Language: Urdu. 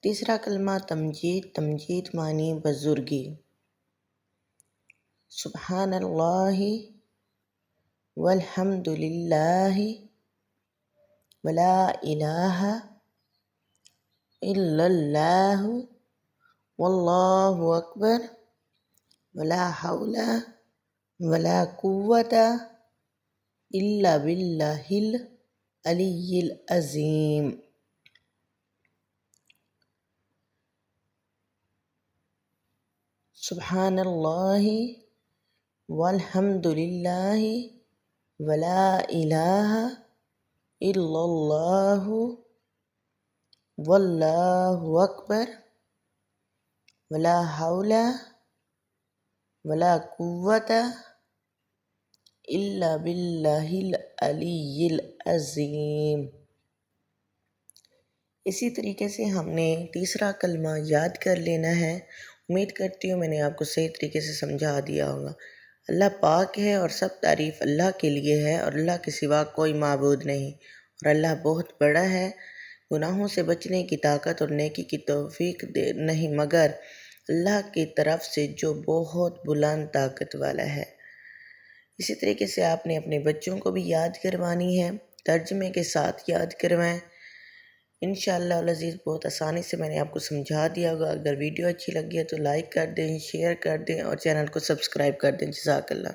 تیسرا کلمہ تمجید، تمجید معنی بزرگی۔ سبحان اللہ والحمد للہ ولا الہ الا اللہ واللہ اکبر ولا حول ولا قوت الا باللہ العلی العظیم۔ سبحان اللہ والحمد للہ ولا الہ الا اللہ واللہ اکبر ولا حول ولا قوت الا باللہ العلی العظیم۔ اسی طریقے سے ہم نے تیسرا کلمہ یاد کر لینا ہے۔ امید کرتی ہوں میں نے آپ کو صحیح طریقے سے سمجھا دیا ہوگا۔ اللہ پاک ہے اور سب تعریف اللہ کے لیے ہے، اور اللہ کے سوا کوئی معبود نہیں، اور اللہ بہت بڑا ہے۔ گناہوں سے بچنے کی طاقت اور نیکی کی توفیق نہیں مگر اللہ کی طرف سے جو بہت بلند طاقت والا ہے۔ اسی طریقے سے آپ نے اپنے بچوں کو بھی یاد کروانی ہے، ترجمے کے ساتھ یاد کروائیں۔ انشاءاللہ العزیز بہت آسانی سے میں نے آپ کو سمجھا دیا ہوگا۔ اگر ویڈیو اچھی لگی ہے تو لائک کر دیں، شیئر کر دیں اور چینل کو سبسکرائب کر دیں۔ جزاک اللہ۔